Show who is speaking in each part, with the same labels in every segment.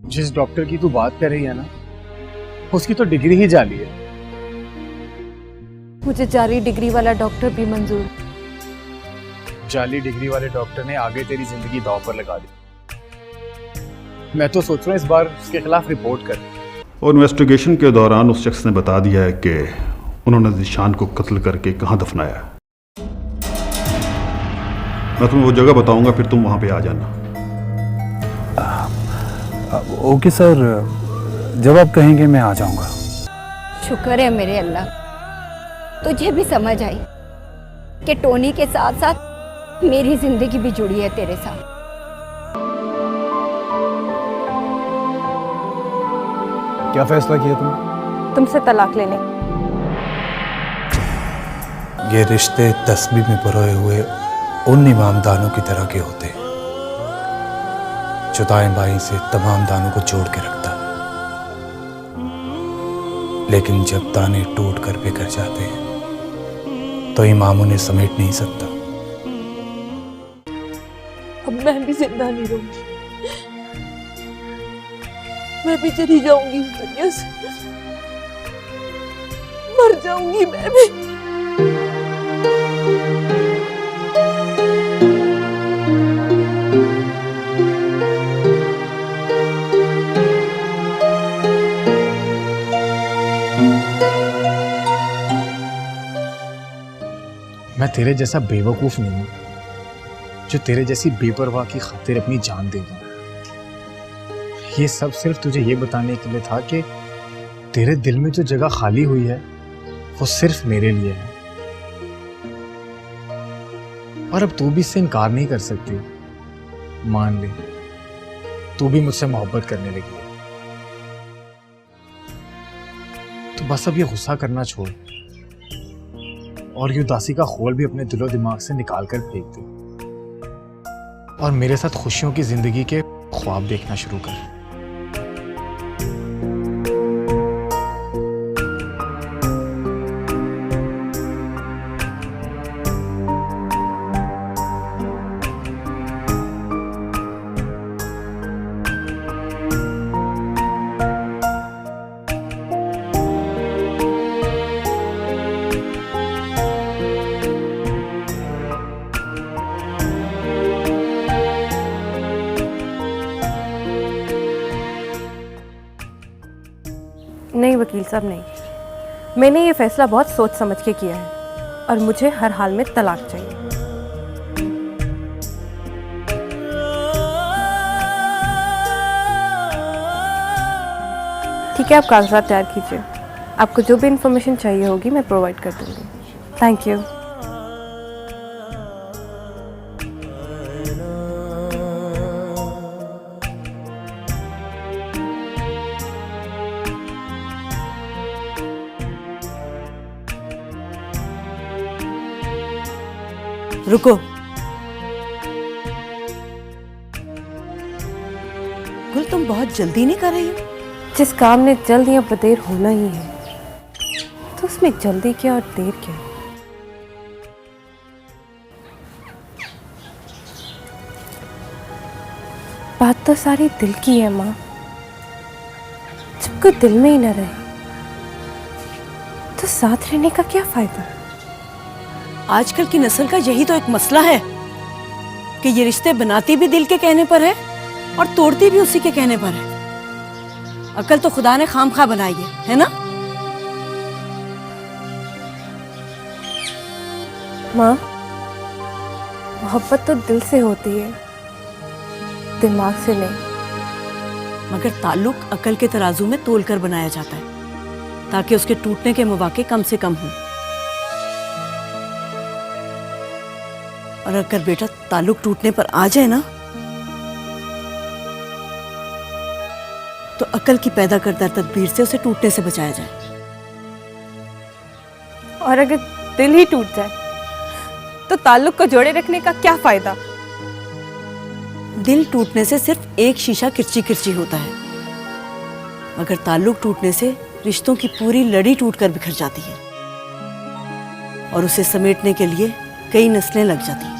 Speaker 1: जिस डॉक्टर की तू बात कर रही है ना, उसकी तो डिग्री ही जाली है।
Speaker 2: मुझे जाली डिग्री वाला डॉक्टर भी मंजूर।
Speaker 1: जाली डिग्री वाले डॉक्टर ने आगे तेरी जिंदगी दांव पर लगा दी। मैं तो सोच रहा हूँ इस बार उसके खिलाफ रिपोर्ट कर।
Speaker 3: और इन्वेस्टिगेशन के दौरान उस शख्स ने बता दिया है कि उन्होंने ज़ीशान को कत्ल करके कहाँ दफनाया है। मैं तुम्हें वो जगह बताऊंगा, फिर तुम वहां पे आ जाना।
Speaker 4: ओके सर, जब आप कहेंगे मैं आ जाऊंगा।
Speaker 5: शुक्र है मेरे अल्लाह, तुझे भी समझ आई कि टोनी के साथ साथ मेरी जिंदगी भी जुड़ी है तेरे साथ।
Speaker 4: क्या फैसला किया
Speaker 2: तुमसे तलाक लेने।
Speaker 4: ये रिश्ते तस्बीह में परोए हुए उन इमाम दानों की तरह के होते हैं जो दाएं बाएं से तमाम दानों को जोड़ के रखता है, लेकिन जब दाने टूट कर बिखर जाते हैं तो इमाम उन्हें समेट नहीं सकता।
Speaker 2: अब मैं भी जिंदा नहीं रहूंगी, मैं भी चली जाऊंगी इस दुनिया से, मर जाऊंगी मैं भी।
Speaker 1: मैं तेरे जैसा बेवकूफ नहीं हूं जो तेरे जैसी बेपरवाह की खातिर अपनी जान दे दूं। ये सब सिर्फ तुझे ये बताने के लिए था कि तेरे दिल में जो जगह खाली हुई है वो सिर्फ मेरे लिए है, और अब तू भी इससे इनकार नहीं कर सकती। मान ले, तू भी मुझसे मोहब्बत करने लगी है। तो बस अब ये गुस्सा करना छोड़ और ये उदासी का खोल भी अपने दिलो दिमाग से निकाल कर फेंक दे, और मेरे साथ खुशियों की जिंदगी के ख्वाब देखना शुरू कर।
Speaker 2: नहीं वकील साहब, नहीं। मैंने ये फैसला बहुत सोच समझ के किया है और मुझे हर हाल में तलाक चाहिए। ठीक है, आप कागजात तैयार कीजिए। आपको जो भी इंफॉर्मेशन चाहिए होगी मैं प्रोवाइड कर दूंगी। Thank you.
Speaker 6: रुको, गुल तुम बहुत जल्दी नहीं कर रही हो?
Speaker 2: जिस काम ने जल्द या बदेर होना ही है तो उसमें जल्दी क्या और देर क्या। बात तो सारी दिल की है माँ। जब कोई दिल में ही न रहे तो साथ रहने का क्या फायदा।
Speaker 6: आजकल की नस्ल का यही तो एक मसला है कि ये रिश्ते बनाती भी दिल के कहने पर है और तोड़ती भी उसी के कहने पर है। अकल तो खुदा ने खामखा बनाई है ना?
Speaker 2: माँ, मोहब्बत तो दिल से होती है, दिमाग से नहीं।
Speaker 6: मगर ताल्लुक अकल के तराजू में तोल कर बनाया जाता है ताकि उसके टूटने के मौके कम से कम हों। और अगर बेटा ताल्लुक टूटने पर आ जाए ना तो अकल की पैदा करदा तदबीर से उसे टूटने से बचाया जाए।
Speaker 2: और अगर दिल ही टूट जाए तो ताल्लुक को जोड़े रखने का क्या फायदा।
Speaker 6: दिल टूटने से सिर्फ एक शीशा किरची किरची होता है, मगर ताल्लुक टूटने से रिश्तों की पूरी लड़ी टूटकर बिखर जाती है और उसे समेटने के लिए कई नस्लें लग जाती हैं।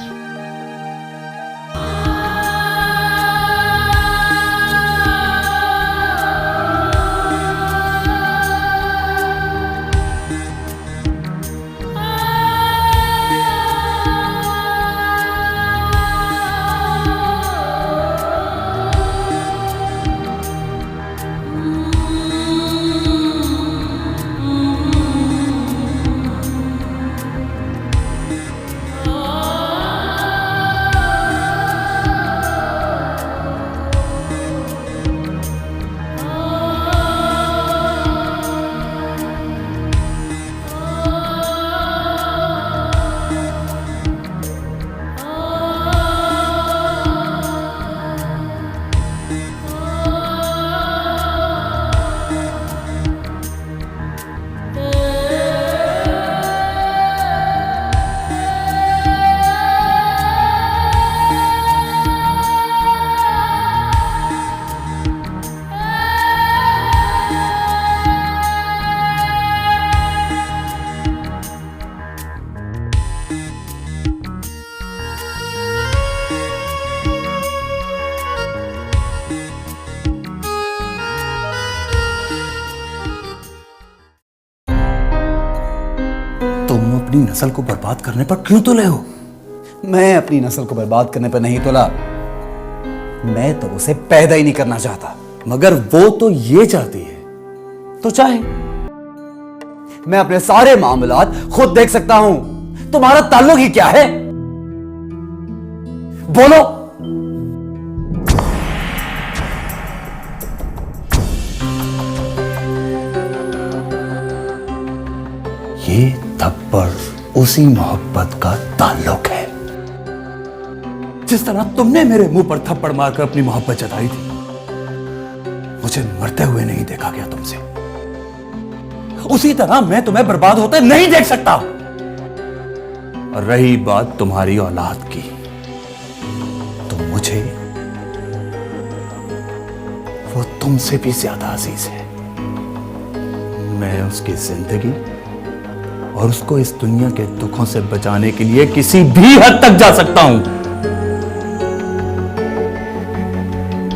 Speaker 4: अपनी नस्ल को बर्बाद करने पर क्यों तुले हो?
Speaker 7: मैं अपनी नस्ल को बर्बाद करने पर नहीं तुला, मैं तो उसे पैदा ही नहीं करना चाहता।
Speaker 4: मगर वो तो ये चाहती है।
Speaker 7: तो चाहे, मैं अपने सारे मामलात खुद देख सकता हूं। तुम्हारा ताल्लुक ही क्या है? बोलो।
Speaker 4: ये थप्पड़ उसी मोहब्बत का ताल्लुक है जिस तरह तुमने मेरे मुंह पर थप्पड़ मारकर अपनी मोहब्बत जताई थी। मुझे मरते हुए नहीं देखा गया तुमसे, उसी तरह मैं तुम्हें बर्बाद होते नहीं देख सकता। और रही बात तुम्हारी औलाद की, तो मुझे वो तुमसे भी ज्यादा अजीज है। मैं उसकी जिंदगी और उसको इस दुनिया के दुखों से बचाने के लिए किसी भी हद तक जा सकता हूं,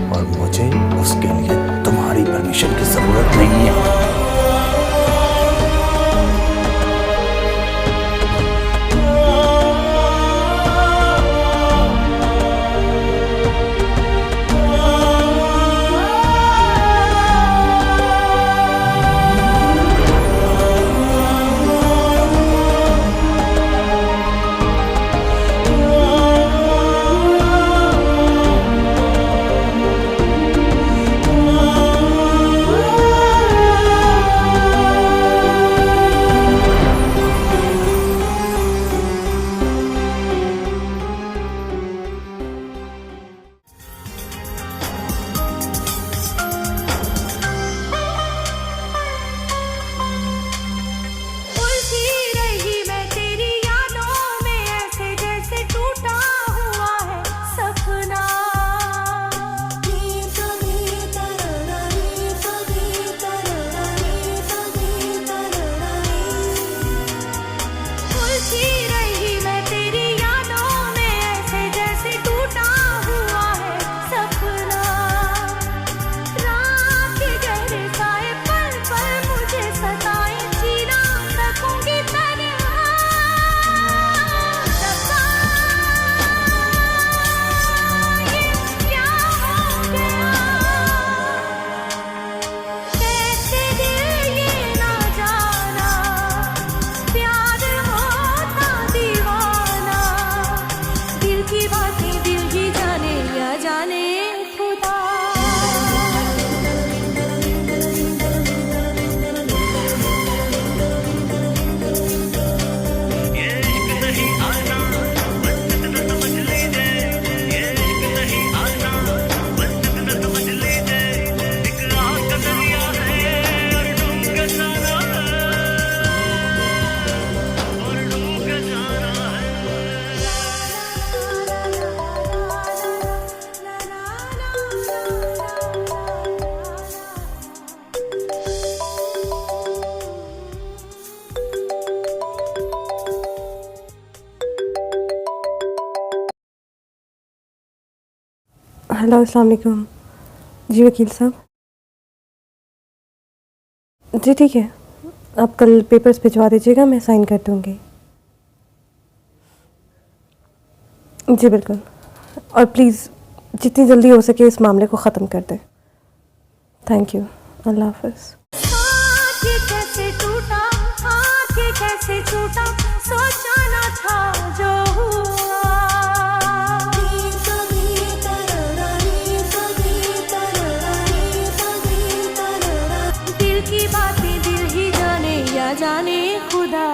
Speaker 4: और मुझे उसके लिए तुम्हारी परमिशन की जरूरत नहीं है।
Speaker 2: हेलो, अस्सलाम वालेकुम। जी वकील साहब। जी ठीक है, आप कल पेपर्स भिजवा दीजिएगा, मैं साइन कर दूँगी। जी बिल्कुल, और प्लीज़ जितनी जल्दी हो सके इस मामले को ख़त्म कर दें। थैंक यू, अल्लाह हाफ़िज़।
Speaker 8: जाने खुदा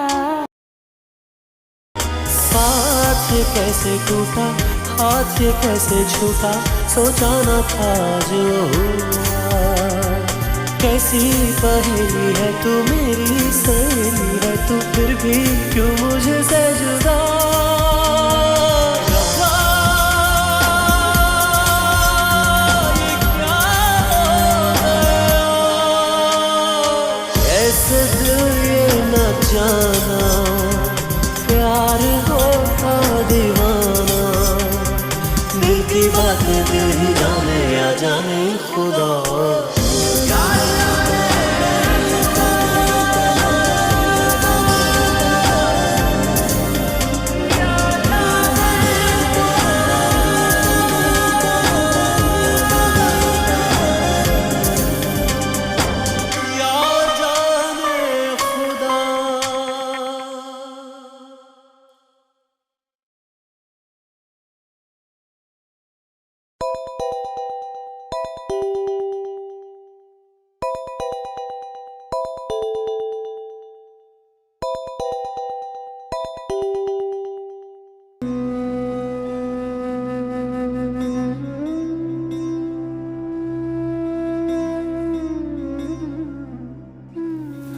Speaker 8: साथ ये कैसे टूटा, हाथ ये कैसे छूटा, सोचा न था जो हुआ। कैसी पहेली है तू, मेरी सहेली है तू, फिर भी क्यों मुझसे जुदा। जाना प्यार होता दीवाना, दिल की बात दिल ही जाने या जाने खुदा।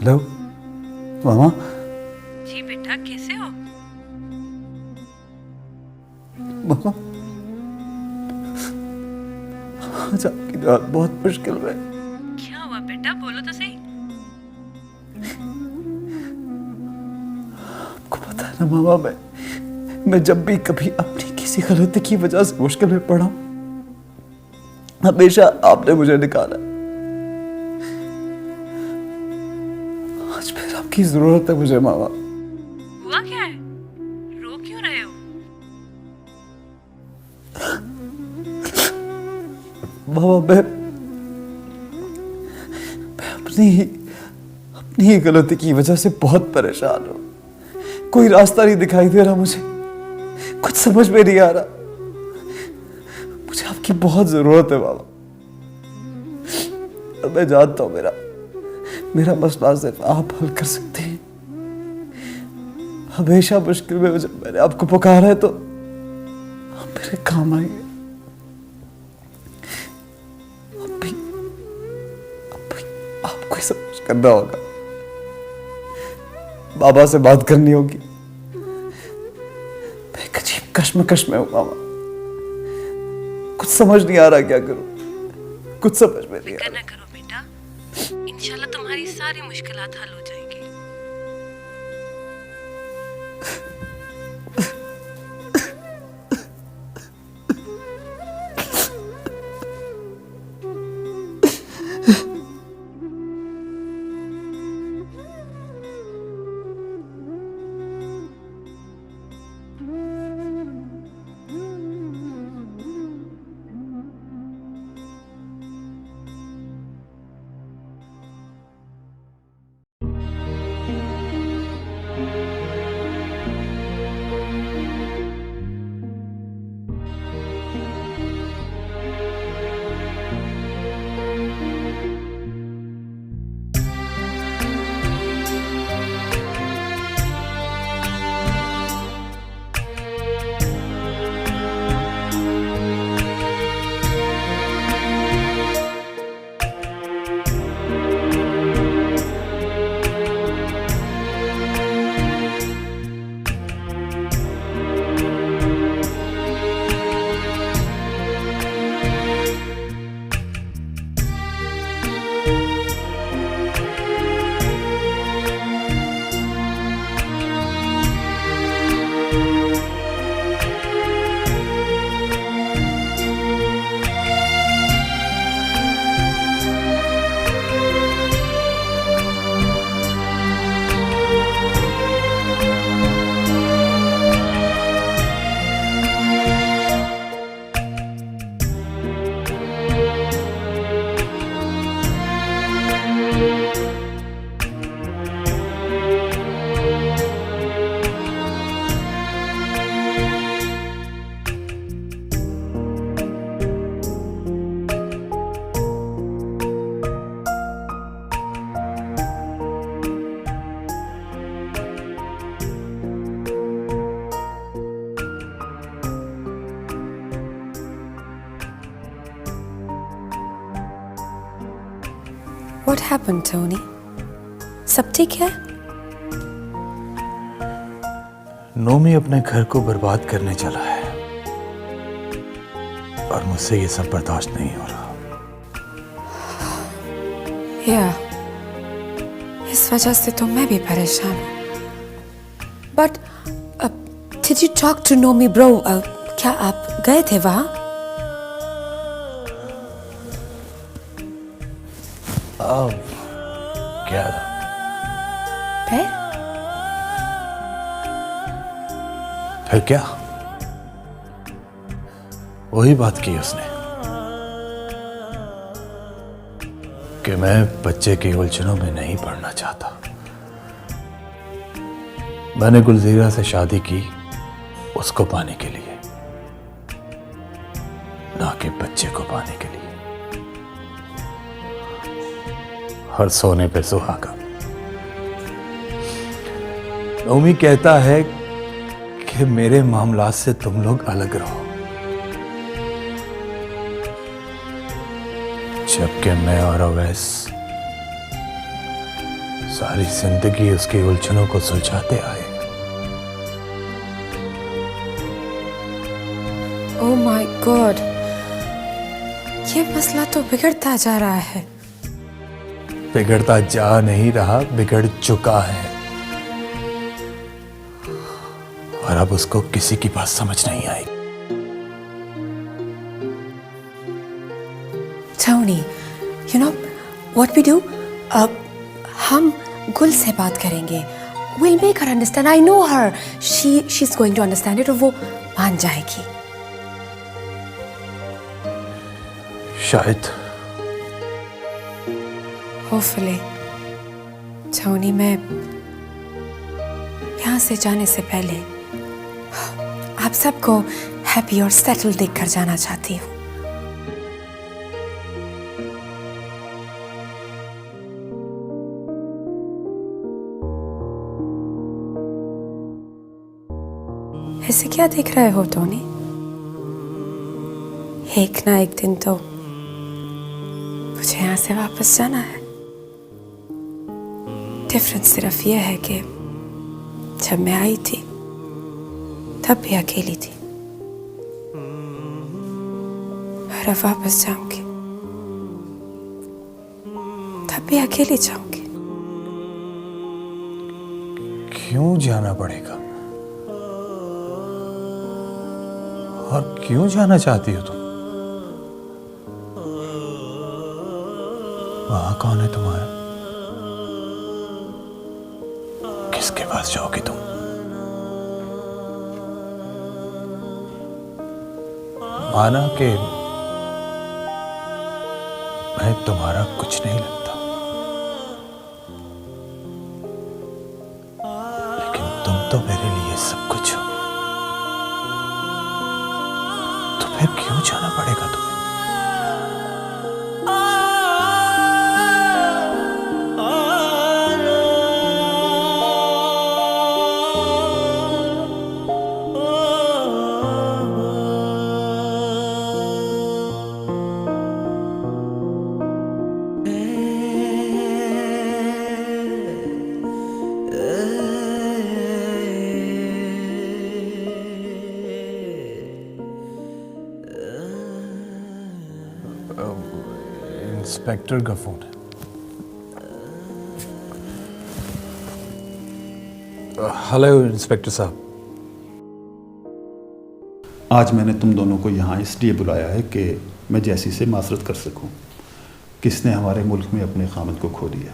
Speaker 4: हेलो मामा।
Speaker 6: जी बेटा, कैसे हो?
Speaker 4: मामा, आज आपकी रात बहुत मुश्किल में।
Speaker 6: क्या हुआ बेटा, बोलो तो सही।
Speaker 4: आपको पता है ना मामा, मैं जब भी कभी अपनी किसी गलती की वजह से मुश्किल में पड़ा, हमेशा आपने मुझे निकाला। आज फिर आपकी जरूरत है मुझे मामा।
Speaker 6: हुआ क्या है? रो क्यों रहे हो?
Speaker 4: मामा, मैं अपनी ही गलती की वजह से बहुत परेशान हूं। कोई रास्ता नहीं दिखाई दे रहा मुझे, कुछ समझ में नहीं आ रहा। मुझे आपकी बहुत जरूरत है मामा। मैं जानता हूं मेरा मसला सिर्फ आप हल कर सकते हैं। हमेशा मुश्किल में जब मैंने आपको पुकारा है तो आप मेरे काम आएंगे। अब भी आपको ही सब कुछ करना होगा। बाबा से बात करनी होगी। मैं एक अजीब कश्मकश में हूं मामा। कुछ समझ नहीं आ रहा क्या करूं, कुछ समझ में नहीं आ रहा।
Speaker 6: ना करो बेटा, इंशाल्लाह तुम्हारी सारी मुश्किलात हल हो जाएंगी।
Speaker 9: What happened, Tony? सब ठीक है?
Speaker 10: नोमी अपने घर को बर्बाद करने चला है और मुझसे ये सब बर्दाश्त नहीं हो रहा।
Speaker 9: इस वजह से तो मैं भी परेशान हूँ। But did you talk to Nomi, bro? क्या आप गए थे वहाँ?
Speaker 10: क्या फिर क्या? वही बात की उसने कि मैं बच्चे की उलझनों में नहीं पड़ना चाहता। मैंने गुलजीरा से शादी की उसको पाने के लिए, ना कि बच्चे को पाने के लिए। हर सोने पे सुहागा। नोमी कहता है कि मेरे मामलात से तुम लोग अलग रहो, जबकि मैं और अवैस सारी जिंदगी उसकी उलझनों को सुलझाते आए।
Speaker 9: ओह माय गॉड, ये मसला तो बिगड़ता जा रहा है।
Speaker 10: बिगड़ता जा नहीं रहा, बिगड़ चुका है। और अब उसको किसी की बात समझ नहीं आई।
Speaker 9: Tony, you know what we do? हम गुल से बात करेंगे। We'll make her understand. I know her. She's going to understand it और वो मान जाएगी।
Speaker 10: शायद।
Speaker 9: Hopefully. Tony, मैं यहाँ से जाने से पहले आप सबको हैप्पी और सेटल देखकर जाना चाहती हूँ। ऐसे क्या देख रहे हो टोनी? एक ना एक दिन तो मुझे यहाँ से वापस जाना है। डिफरेंस सिर्फ यह है कि जब मैं आई थी तब भी अकेली थी, और अब वापस जाऊंगी तब भी अकेली जाऊंगी।
Speaker 10: क्यों जाना पड़ेगा? और क्यों जाना चाहती हो तुम? वहां कौन है तुम्हारा? किसके पास जाओगी तुम? माना कि मैं तुम्हारा कुछ नहीं लगता, लेकिन तुम तो मेरे लिए सब कुछ हो। तो फिर क्यों जाना पड़ेगा तुम्हें? इंस्पेक्टर का फोन है। हेलो इंस्पेक्टर साहब।
Speaker 3: आज मैंने तुम दोनों को यहाँ इसलिए बुलाया है कि मैं जैसी से मासरत कर सकूं। किसने हमारे मुल्क में अपने खामद को खो दिया।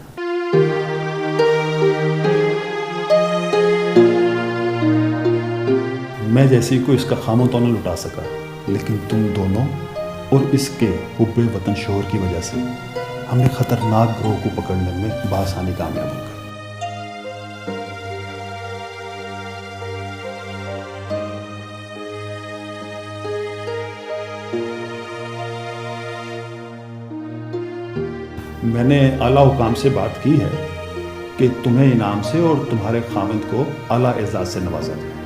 Speaker 3: मैं जैसी को इसका खामो तो न लुटा सका, लेकिन तुम दोनों और इसके हुब्बे वतन शोहर की वजह से हमने खतरनाक ग्रोह को पकड़ने में बासानी कामयाब हो गए। मैंने आला हुकाम से बात की है कि तुम्हें इनाम से और तुम्हारे खामिद को आला एजाज से नवाजा जाए।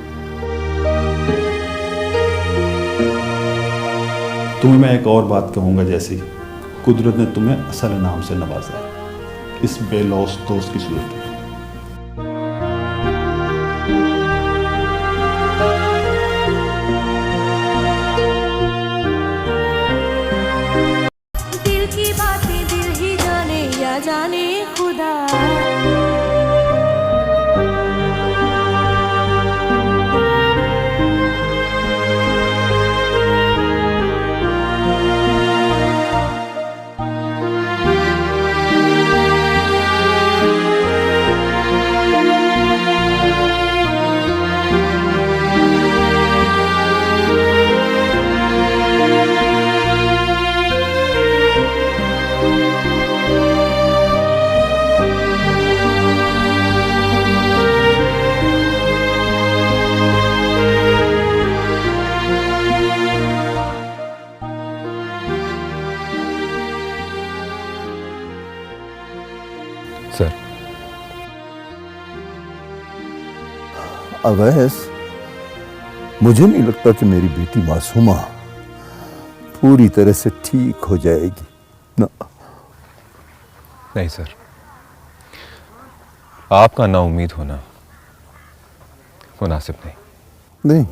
Speaker 3: तुम्हें मैं एक और बात कहूँगा, जैसी कुदरत ने तुम्हें असल इनाम से नवाजा है, इस बेलौस दोस्त की सूरत में।
Speaker 8: दिल की बातें दिल ही जाने या जाने खुदा।
Speaker 10: सर,
Speaker 4: अवैस, मुझे नहीं लगता कि मेरी बेटी मासूमा पूरी तरह से ठीक हो जाएगी ना।
Speaker 10: नहीं सर,
Speaker 11: आपका ना उम्मीद होना मुनासिब नहीं।
Speaker 12: नहीं,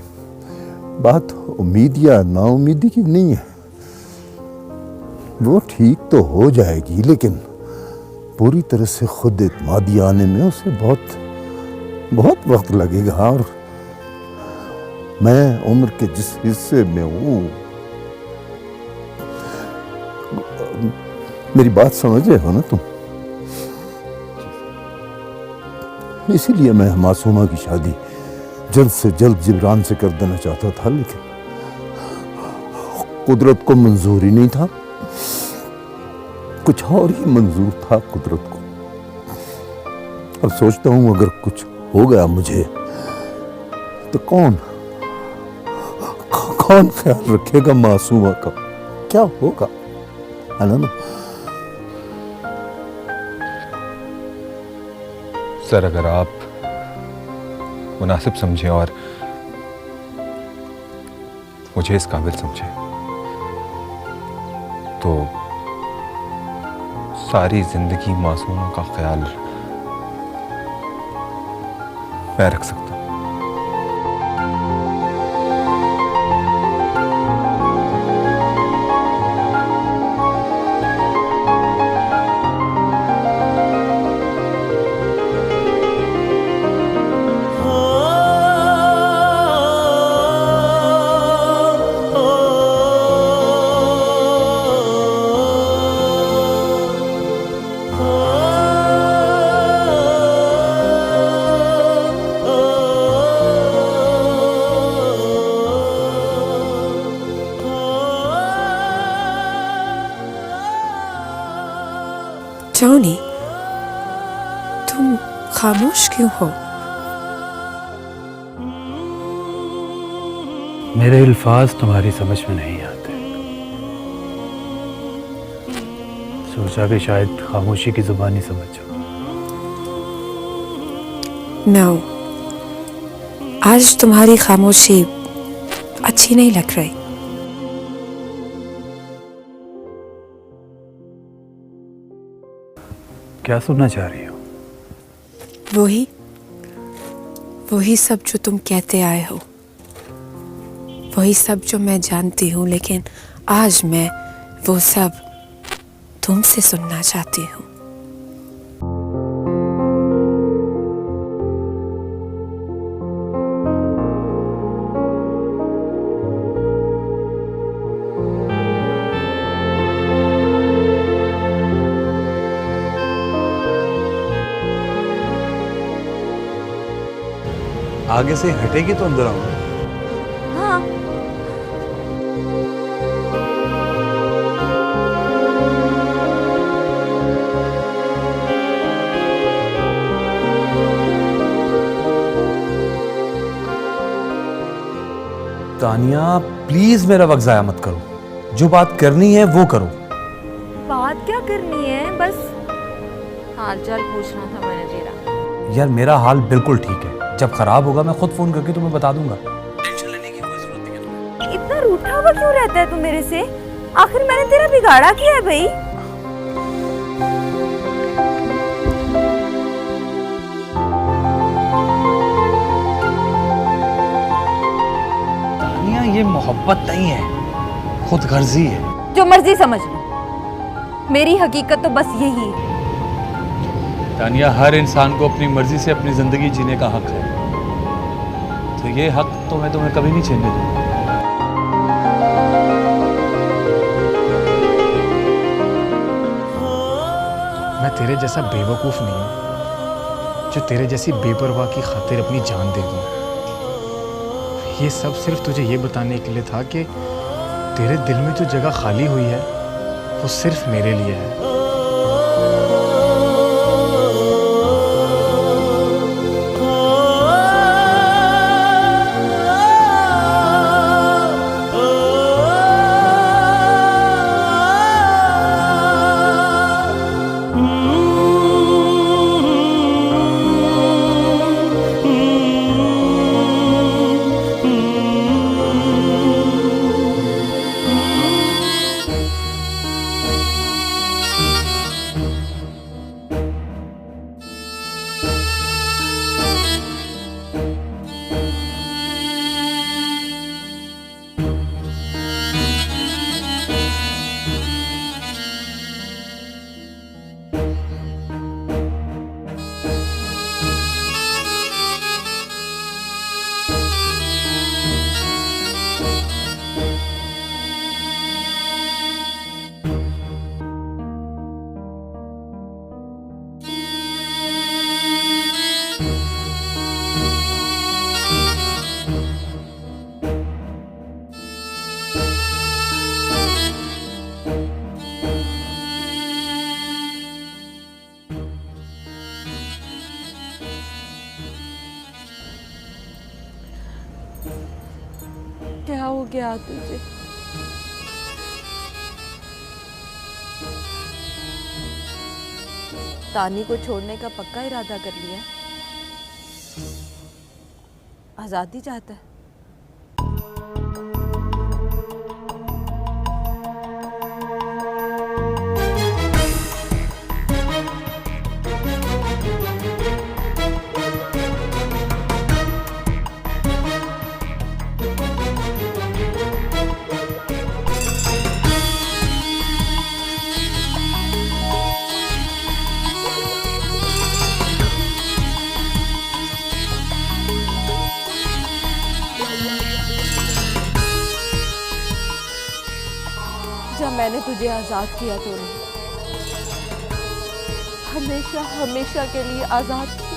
Speaker 12: बात उम्मीद या नाउम्मीदी की नहीं है, वो ठीक तो हो जाएगी, लेकिन पूरी तरह से खुद एतमादी आने में उसे बहुत वक्त लगेगा। और मैं उम्र के जिस हिस्से में हूं, मेरी बात समझ रहे हो ना तुम, इसीलिए मैं मासूमा की शादी जल्द से जल्द जिब्रान से कर देना चाहता था, लेकिन कुदरत को मंजूर ही नहीं था। कुछ और ही मंजूर था कुदरत को। अब सोचता हूं अगर कुछ हो गया मुझे तो कौन ख्याल रखेगा मासूमा का? क्या होगा? है ना?
Speaker 11: सर, अगर आप मुनासिब समझे और मुझे इस काबिल समझे तो सारी जिंदगी मासूमा का ख्याल मैं रख सकता हूं।
Speaker 9: टोनी, तुम खामोश क्यों हो?
Speaker 10: मेरे अल्फाज तुम्हारी समझ में नहीं आते। सोचा कि शायद खामोशी की जुबानी समझ जाओ।
Speaker 9: नो, आज तुम्हारी खामोशी अच्छी नहीं लग रही।
Speaker 10: क्या सुनना चाह रही हो?
Speaker 9: वही सब जो तुम कहते आए हो, वही सब जो मैं जानती हूँ, लेकिन आज मैं वो सब तुमसे सुनना चाहती हूँ।
Speaker 10: आगे से हटेगी तो अंदर आऊंगा।
Speaker 2: हाँ।
Speaker 10: तानिया, प्लीज मेरा वक्त जाया मत करो। जो बात करनी है वो करो।
Speaker 2: बात क्या करनी है? बस हालचाल पूछना था मैंने तेरा।
Speaker 10: यार, मेरा हाल बिल्कुल ठीक है। जब खराब होगा मैं खुद फोन करके तुम्हें बता दूंगा। टेंशन लेने की कोई जरूरत नहीं है तुम्हें।
Speaker 2: इतना रूठा हुआ क्यों रहता है तू मेरे से? आखिर मैंने तेरा बिगाड़ा क्या है भाई?
Speaker 10: तानिया, ये मोहब्बत नहीं है, खुद गर्जी है।
Speaker 2: जो मर्जी समझ लो, मेरी हकीकत तो बस यही है।
Speaker 10: तानिया, हर इंसान को अपनी मर्जी से अपनी जिंदगी जीने का हक है, तो ये हक तो मैं तुम्हें कभी नहीं छीनने दूंगा।
Speaker 1: मैं तेरे जैसा बेवकूफ नहीं हूं जो तेरे जैसी बेपरवाह की खातिर अपनी जान दे दूं। ये सब सिर्फ तुझे ये बताने के लिए था कि तेरे दिल में जो जगह खाली हुई है वो सिर्फ मेरे लिए है।
Speaker 2: गया तुझे? तानी को छोड़ने का पक्का इरादा कर लिया? आजादी चाहता है? जब मैंने तुझे आजाद किया तो हमेशा हमेशा के लिए आजाद किया।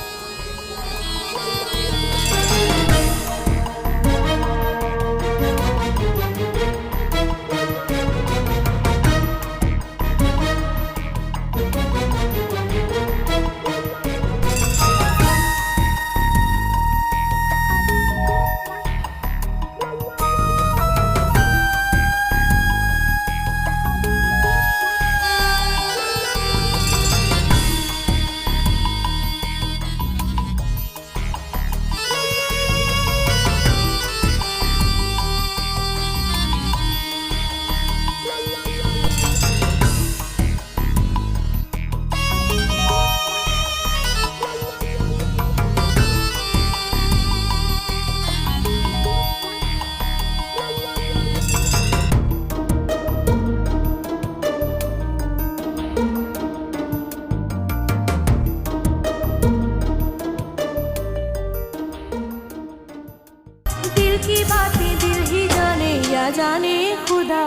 Speaker 8: दिल की बातें दिल ही जाने या जाने खुदा।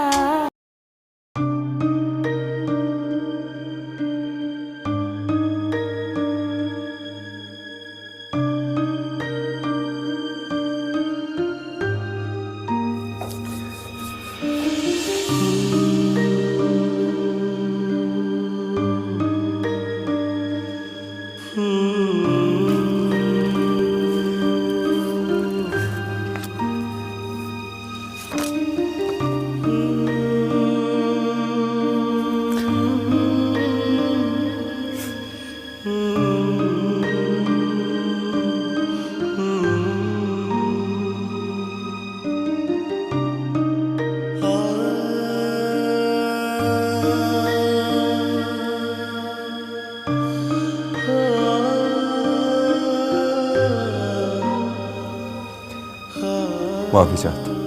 Speaker 11: माफी चाहता हूं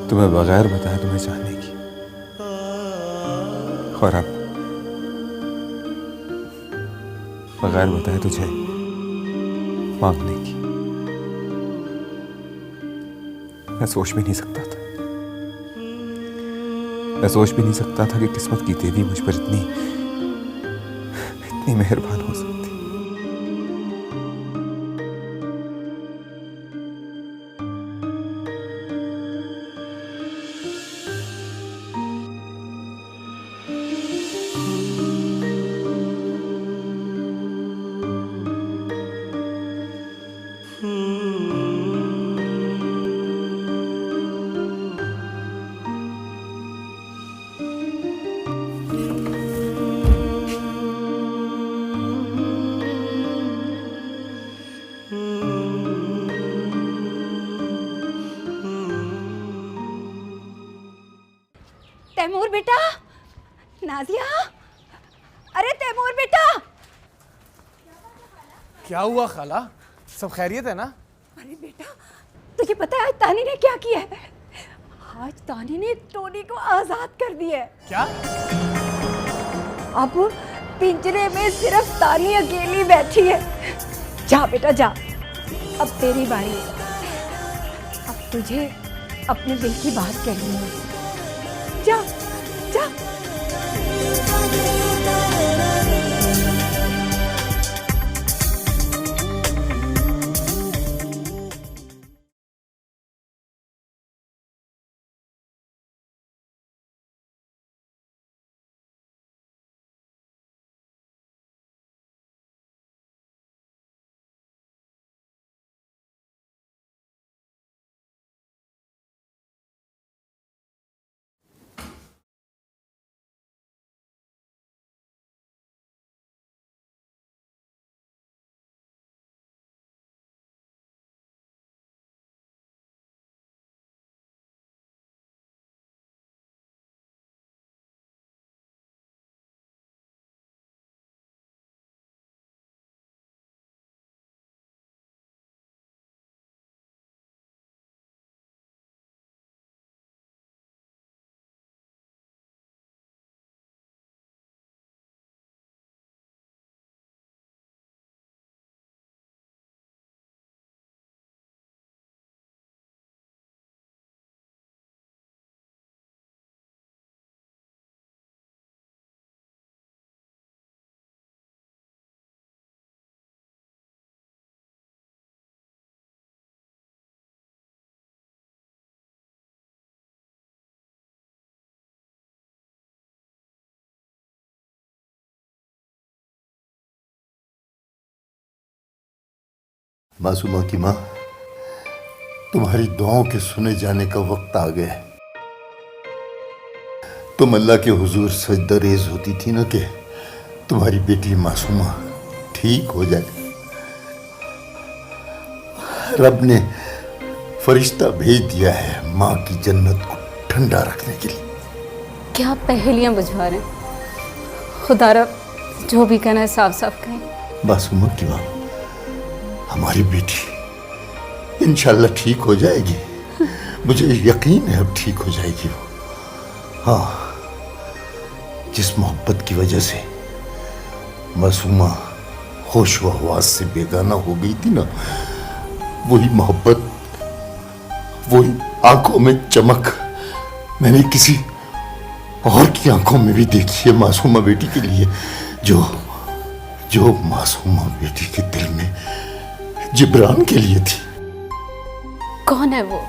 Speaker 11: तुम्हें बगैर बताए तुम्हें चाहने की, और अब बगैर बताए तुझे मांगने की। मैं सोच भी नहीं सकता था, मैं सोच भी नहीं सकता था कि किस्मत की देवी मुझ पर इतनी मेहरबान हो सकती।
Speaker 5: तैमूर बेटा, नाजिया, अरे तैमूर बेटा।
Speaker 1: क्या हुआ खाला? सब खैरियत है ना?
Speaker 5: अरे बेटा, तुझे पता है आज तानी ने क्या किया है? आज तानी ने टोनी को आजाद कर दिया है।
Speaker 1: क्या?
Speaker 5: अब पिंजरे में सिर्फ तानी अकेली बैठी है। जा बेटा जा, अब तेरी बारी है। अब तुझे अपने दिल की बात करनी है। जा जा।
Speaker 12: मासूमा की माँ, तुम्हारी दुआओं के सुने जाने का वक्त आ गया है। तुम अल्लाह के हुजूर सजदा रेज होती थी ना कि तुम्हारी बेटी मासूमा ठीक हो जाए। रब ने फरिश्ता भेज दिया है माँ की जन्नत को ठंडा रखने के लिए।
Speaker 5: क्या पहेलियां बुझवा रहे हैं? खुदा रब जो भी कहना है साफ साफ कहें।
Speaker 12: मासूमा की माँ, हमारी बेटी इंशाल्लाह ठीक हो जाएगी। मुझे यकीन है अब ठीक हो जाएगी वो। हाँ, जिस मोहब्बत की वजह से मासूमा होश व हवास से बेगाना हो गई थी ना, वही मोहब्बत, वही आंखों में चमक मैंने किसी और की आंखों में भी देखी है मासूमा बेटी के लिए, जो मासूमा बेटी के दिल में जिब्रान के लिए थी।
Speaker 5: कौन है वो?